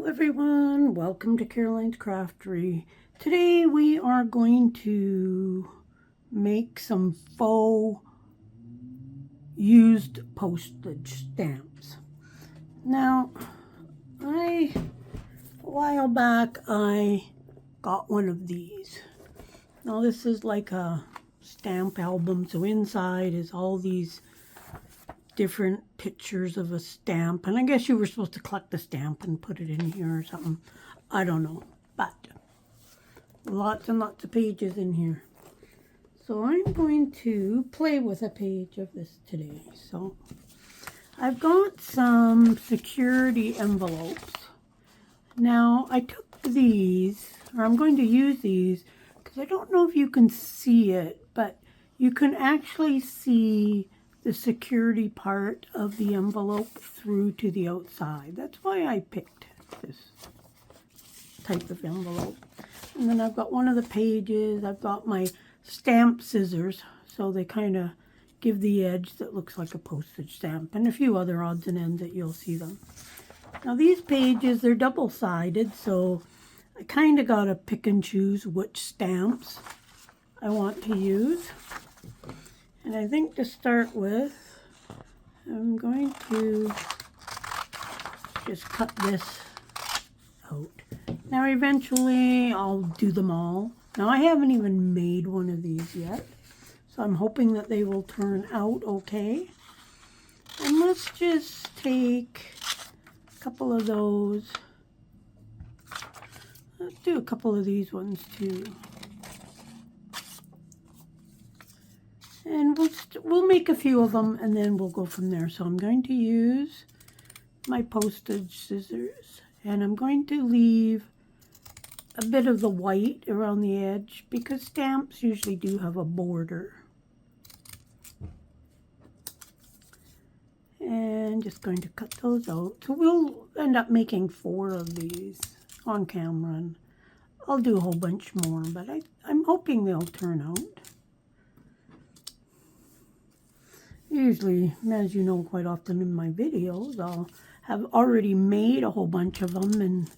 Everyone, welcome to Caroline's Craftery. Today we are going to make some faux used postage stamps. Now, a while back I got one of these. Now this is like a stamp album, so inside is all these different pictures of a stamp, and I guess you were supposed to collect the stamp and put it in here or something. I don't know, but lots and lots of pages in here. So I'm going to play with a page of this today. So I've got some security envelopes. Now I took these, or I'm going to use these, because I don't know if you can see it, but you can actually see the security part of the envelope through to the outside. That's why I picked this type of envelope. And then I've got one of the pages, I've got my stamp scissors, so they kind of give the edge that looks like a postage stamp, and a few other odds and ends that you'll see them. Now these pages, they're double-sided, so I kind of got to pick and choose which stamps I want to use. And I think to start with, I'm going to just cut this out. Now eventually I'll do them all. Now I haven't even made one of these yet, so I'm hoping that they will turn out okay. And let's just take a couple of those. Let's do a couple of these ones too. And we'll make a few of them, and then we'll go from there. So I'm going to use my postage scissors, and I'm going to leave a bit of the white around the edge, because stamps usually do have a border. And just going to cut those out. So we'll end up making 4 of these on camera, and I'll do a whole bunch more, but I'm hoping they'll turn out. Usually, as you know, quite often in my videos, I'll have already made a whole bunch of them and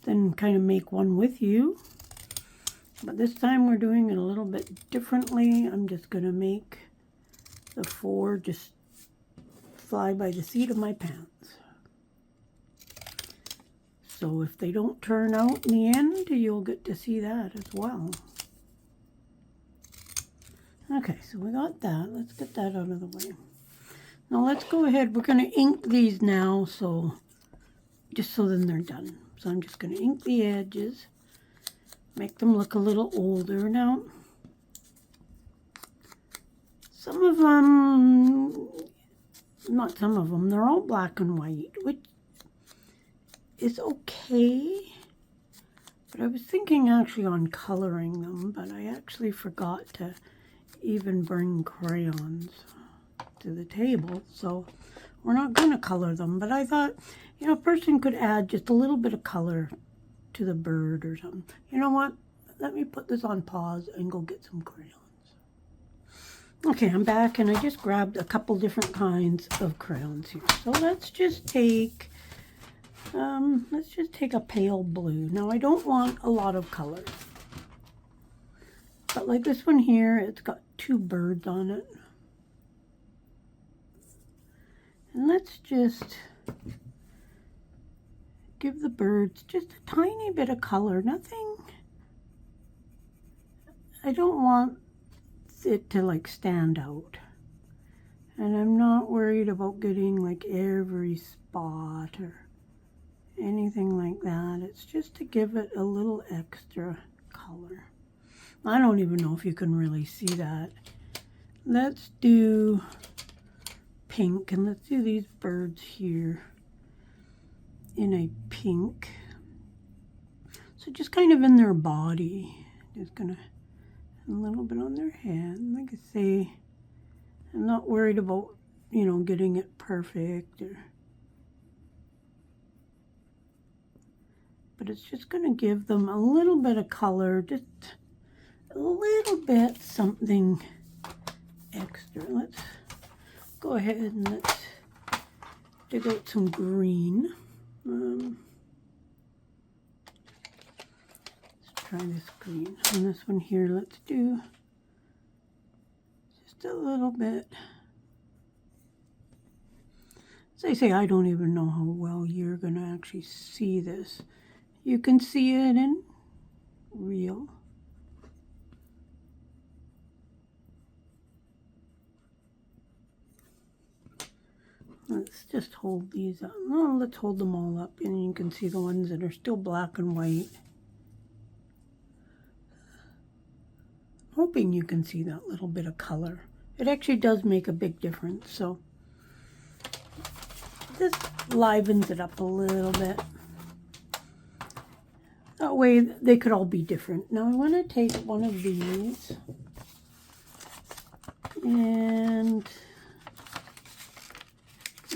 then kind of make one with you. But this time we're doing it a little bit differently. I'm just going to make the 4 just fly by the seat of my pants. So if they don't turn out in the end, you'll get to see that as well. Okay, so we got that. Let's get that out of the way. Now let's go ahead. We're going to ink these now, so just so then they're done. So I'm just going to ink the edges, make them look a little older. Now, some of them, not some of them, they're all black and white, which is okay. But I was thinking actually on coloring them, but I actually forgot to even bring crayons to the table, so we're not going to color them. But I thought, you know, a person could add just a little bit of color to the bird or something. You know what? Let me put this on pause and go get some crayons. Okay, I'm back, and I just grabbed a couple different kinds of crayons here. So let's just take a pale blue. Now I don't want a lot of color, but like this one here, it's got 2 birds on it. And let's just give the birds just a tiny bit of color. Nothing. I don't want it to like stand out. And I'm not worried about getting like every spot or anything like that. It's just to give it a little extra color. I don't even know if you can really see that. Let's do pink, and let's do these birds here in a pink. So just kind of in their body. Just gonna, a little bit on their head. Like I say, I'm not worried about, you know, getting it perfect, but it's just gonna give them a little bit of color, just a little bit something extra. Let's go ahead and let's dig out some green. try this green. On this one here, let's do just a little bit. As I say, I don't even know how well you're going to actually see this. You can see it in real. Let's just hold these up. Oh, let's hold them all up, and you can see the ones that are still black and white. Hoping you can see that little bit of color. It actually does make a big difference, so this livens it up a little bit. That way they could all be different. Now I want to take one of these and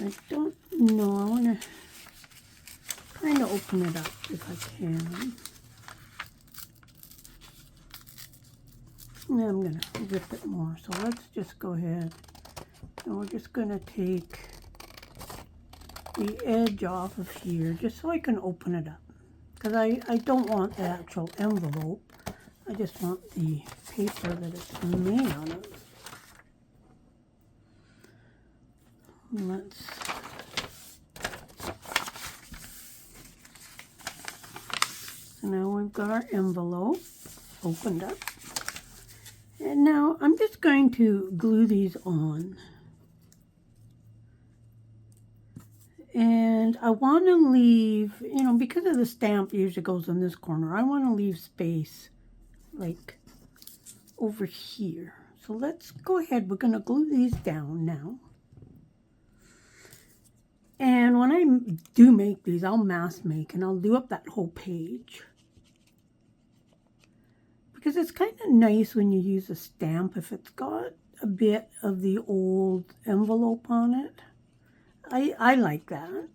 I don't know, I want to kind of open it up if I can. And I'm going to rip it more. So let's just go ahead and we're just going to take the edge off of here just so I can open it up. Because I don't want the actual envelope. I just want the paper that it's made out of. Let's so now we've got our envelope opened up. And now I'm just going to glue these on. And I want to leave, you know, because of the stamp usually goes in this corner, I want to leave space like over here. So let's go ahead. We're going to glue these down now. And when I do make these, I'll mass make and I'll do up that whole page. Because it's kind of nice when you use a stamp if it's got a bit of the old envelope on it. I like that.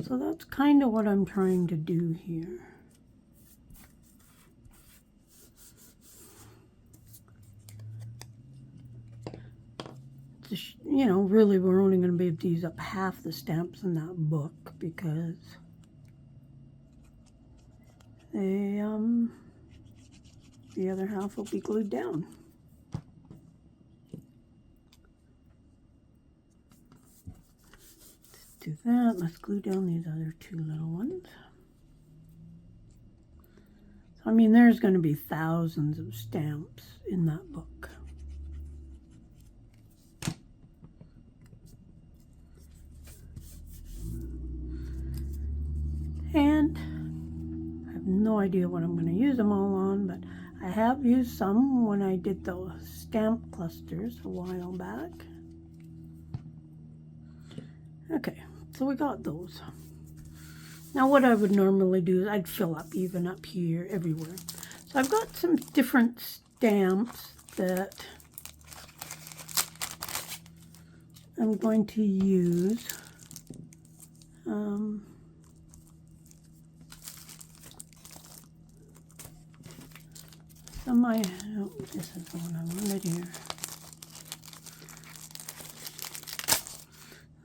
So that's kind of what I'm trying to do here. Just, you know, really we're only going to be able to use up half the stamps in that book because they, the other half will be glued down. Do that. Let's glue down these other two little ones. So, I mean, there's going to be thousands of stamps in that book. And I have no idea what I'm going to use them all on, but I have used some when I did the stamp clusters a while back. Okay, so we got those. Now what I would normally do is I'd fill up even up here, everywhere. So I've got some different stamps that I'm going to use. Oh, this is the one I wanted here.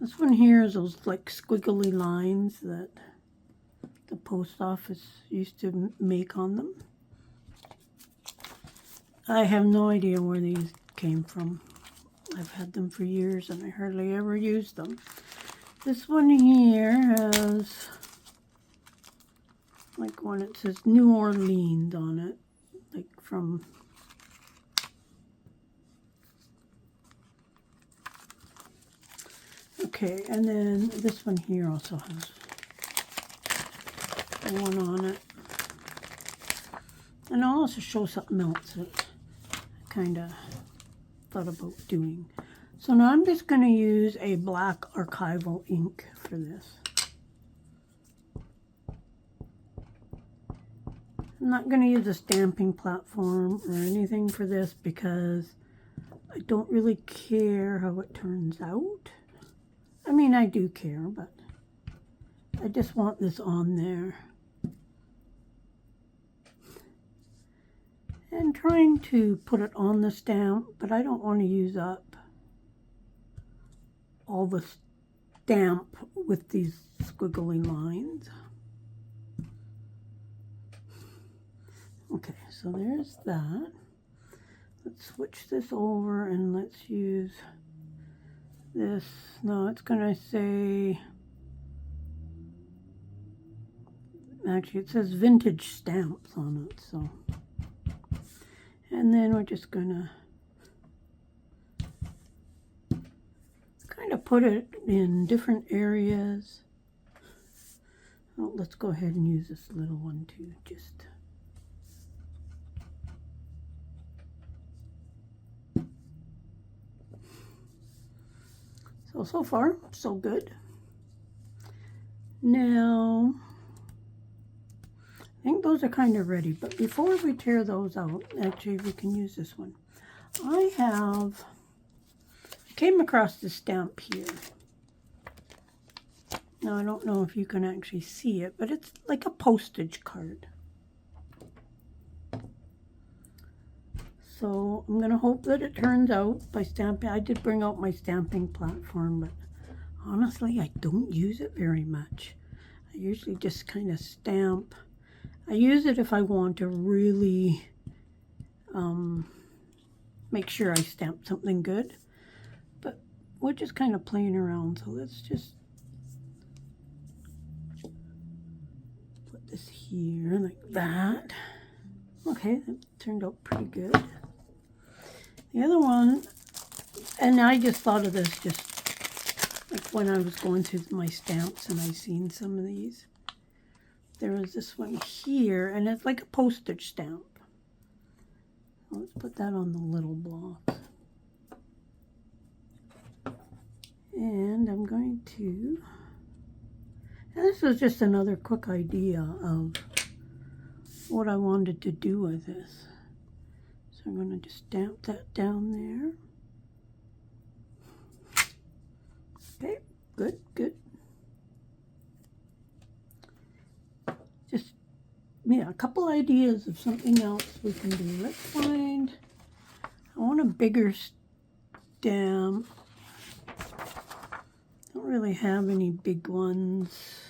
This one here is those like squiggly lines that the post office used to make on them. I have no idea where these came from. I've had them for years and I hardly ever used them. This one here has like one, it says New Orleans on it, like from okay, and then this one here also has one on it. And I'll also show something else that I kind of thought about doing. So now I'm just going to use a black archival ink for this. I'm not going to use a stamping platform or anything for this because I don't really care how it turns out. I mean, I do care, but I just want this on there. And trying to put it on the stamp, but I don't want to use up all the stamp with these squiggly lines. Okay, so there's that. Let's switch this over and let's use this. No, it's gonna say, actually it says vintage stamps on it, so. And then we're just gonna kind of put it in different areas. Oh, let's go ahead and use this little one too, just. So far, so good. Now, I think those are kind of ready, but before we tear those out, actually we can use this one. I came across this stamp here. Now, I don't know if you can actually see it, but it's like a postage card. So I'm going to hope that it turns out by stamping. I did bring out my stamping platform, but honestly, I don't use it very much. I usually just kind of stamp. I use it if I want to really make sure I stamp something good. But we're just kind of playing around, so let's just put this here like that. Okay, that turned out pretty good. The other one, and I just thought of this just like when I was going through my stamps and I seen some of these. There was this one here, and it's like a postage stamp. Let's put that on the little block. And I'm going to, and this was just another quick idea of what I wanted to do with this. So I'm going to just stamp that down there. Okay, good, good. Just, yeah, a couple ideas of something else we can do. Let's find, I want a bigger stamp. Don't really have any big ones.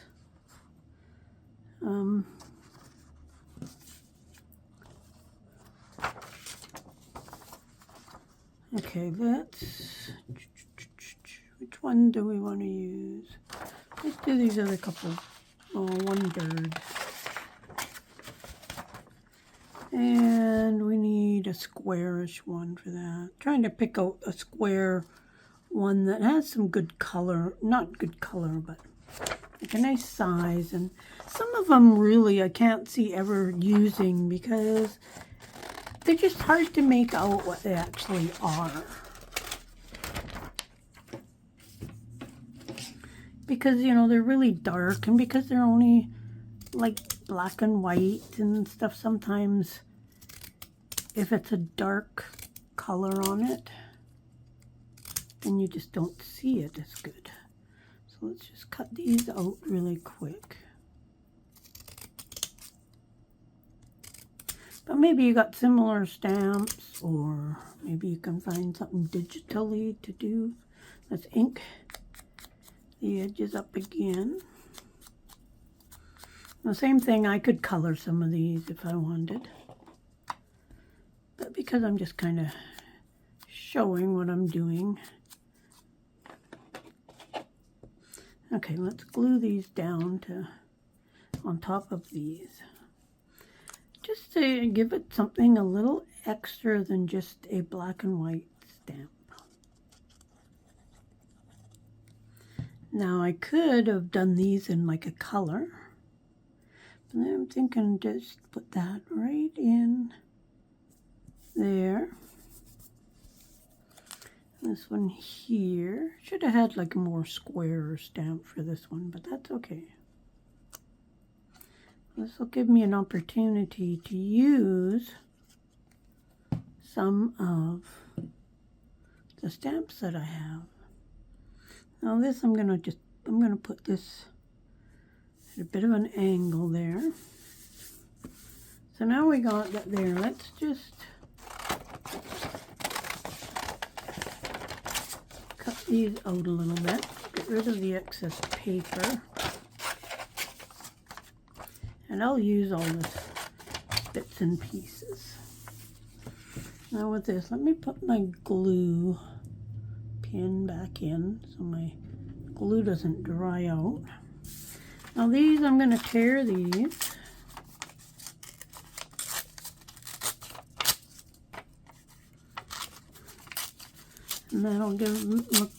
Okay, which one do we want to use? Let's do these other couple. Oh, one bird. And we need a squarish one for that. Trying to pick out a square one that has some good color. Not good color, but like a nice size. And some of them really I can't see ever using because they're just hard to make out what they actually are. Because, you know, they're really dark, and because they're only like black and white and stuff, sometimes if it's a dark color on it, then you just don't see it as good. So let's just cut these out really quick. But maybe you got similar stamps, or maybe you can find something digitally to do. Let's ink the edges up again. The same thing, I could color some of these if I wanted. But because I'm just kind of showing what I'm doing. Okay, let's glue these down to on top of these. Just to give it something a little extra than just a black and white stamp. Now I could have done these in like a color, but then I'm thinking just put that right in there. This one here, should have had like a more square stamp for this one, but that's okay. This will give me an opportunity to use some of the stamps that I have. Now this I'm gonna put this at a bit of an angle there. So now we got that there. Let's just cut these out a little bit, get rid of the excess paper. And I'll use all this bits and pieces. Now with this, let me put my glue pin back in so my glue doesn't dry out. Now these, I'm going to tear these. And that'll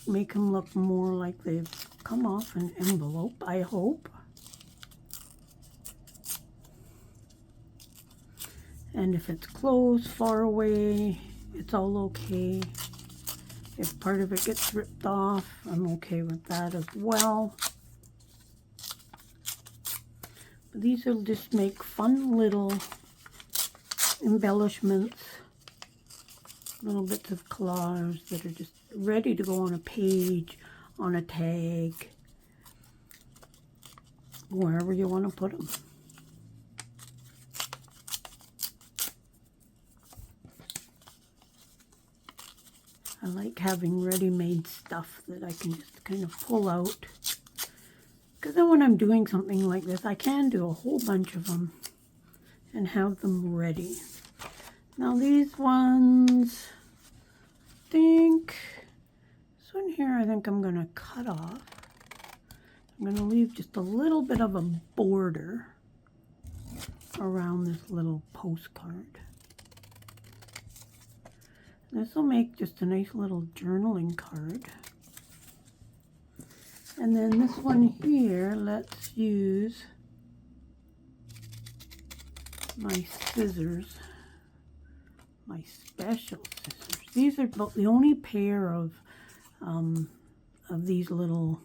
make them look more like they've come off an envelope, I hope. And if it's close, far away, it's all okay. If part of it gets ripped off, I'm okay with that as well. But these will just make fun little embellishments. Little bits of collage that are just ready to go on a page, on a tag, wherever you want to put them. I like having ready-made stuff that I can just kind of pull out. Because then when I'm doing something like this, I can do a whole bunch of them and have them ready. Now these ones, this one here I think I'm going to cut off. I'm going to leave just a little bit of a border around this little postcard. This will make just a nice little journaling card. And then this one here, let's use my scissors. My special scissors. These are about the only pair of these little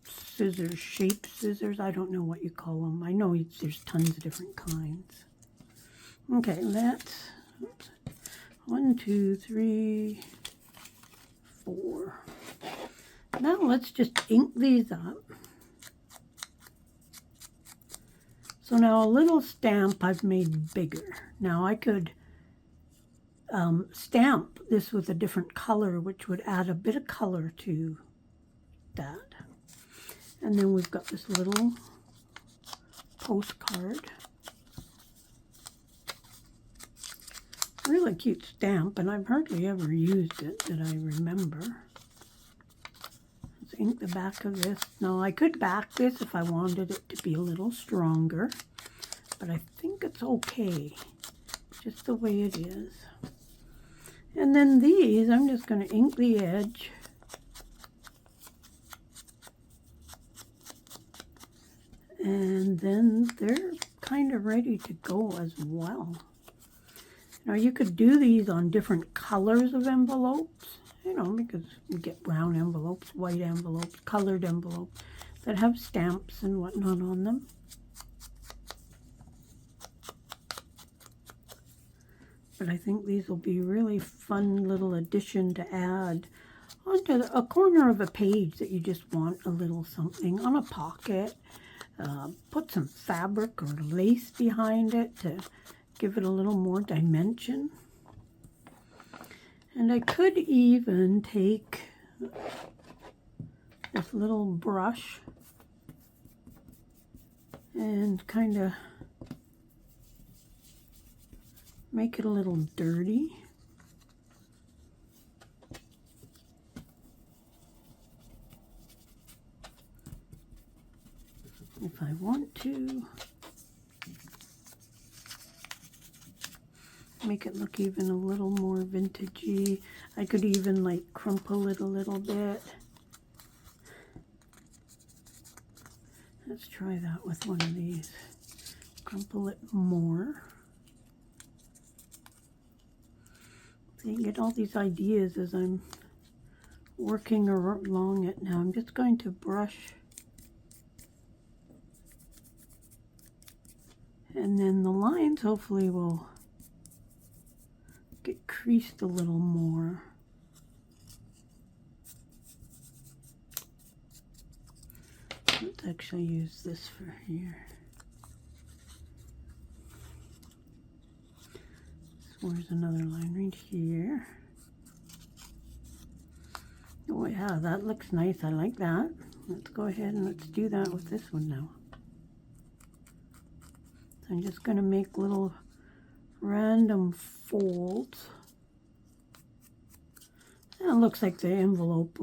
scissors, shaped scissors. I don't know what you call them. I know there's tons of different kinds. Okay, let's 1, 2, 3, 4. Now let's just ink these up. So now a little stamp I've made bigger. Now I could stamp this with a different color, which would add a bit of color to that. And then we've got this little postcard. Really cute stamp, and I've hardly ever used it that I remember. Let's ink the back of this. Now I could back this if I wanted it to be a little stronger, but I think it's okay, just the way it is. And then these, I'm just going to ink the edge. And then they're kind of ready to go as well. Now you could do these on different colors of envelopes, you know, because you get brown envelopes, white envelopes, colored envelopes that have stamps and whatnot on them. But I think these will be really fun little addition to add onto a corner of a page that you just want a little something on a pocket. Put some fabric or lace behind it to give it a little more dimension. And I could even take this little brush and kind of make it a little dirty. If I want to. Make it look even a little more vintagey. I could even like crumple it a little bit. Let's try that with one of these. Crumple it more. So you get all these ideas as I'm working along it now. I'm just going to brush. And then the lines hopefully will get creased a little more. Let's actually use this for here. So where's another line right here? Oh yeah, that looks nice. I like that. Let's go ahead and let's do that with this one now. I'm just going to make little random folds. And it looks like the envelope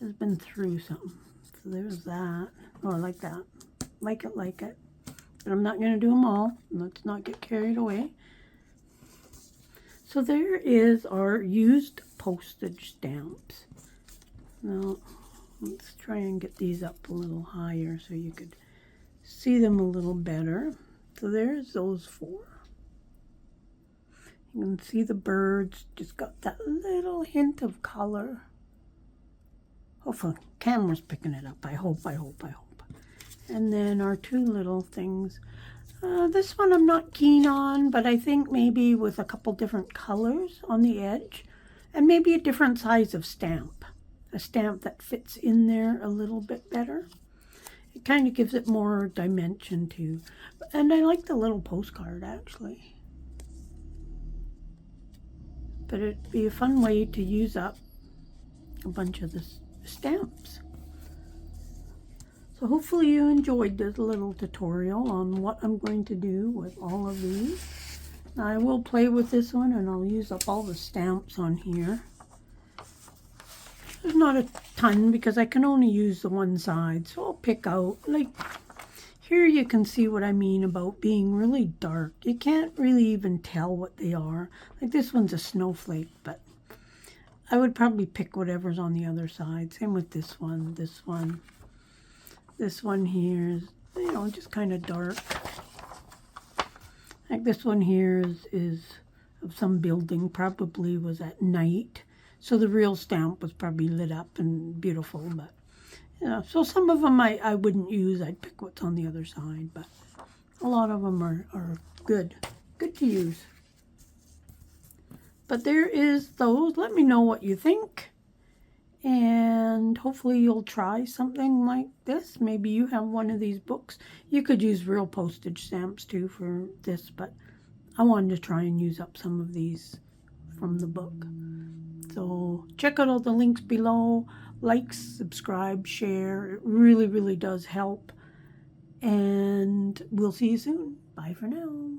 has been through something. So there's that. Oh, I like that. Like it. But I'm not going to do them all. Let's not get carried away. So there is our used postage stamps. Now, let's try and get these up a little higher so you could see them a little better. So there's those 4. You can see the birds just got that little hint of color. Hopefully, camera's picking it up. I hope. And then our 2 little things. This one I'm not keen on, but I think maybe with a couple different colors on the edge and maybe a different size of stamp. A stamp that fits in there a little bit better. It kind of gives it more dimension too. And I like the little postcard actually. But it'd be a fun way to use up a bunch of the stamps. So hopefully you enjoyed this little tutorial on what I'm going to do with all of these. Now I will play with this one and I'll use up all the stamps on here. There's not a ton because I can only use the one side. So I'll pick out, like here you can see what I mean about being really dark. You can't really even tell what they are. Like this one's a snowflake, but I would probably pick whatever's on the other side. Same with this one, this one. This one here is, you know, just kind of dark. Like this one here is of some building, probably was at night. So the real stamp was probably lit up and beautiful. But, you know, so some of them I wouldn't use. I'd pick what's on the other side. But a lot of them are good. Good to use. But there is those. Let me know what you think. And hopefully you'll try something like this. Maybe you have one of these books. You could use real postage stamps too for this, but I wanted to try and use up some of these from the book. So check out all the links below. Like, subscribe, share. It really, really does help. And we'll see you soon. Bye for now.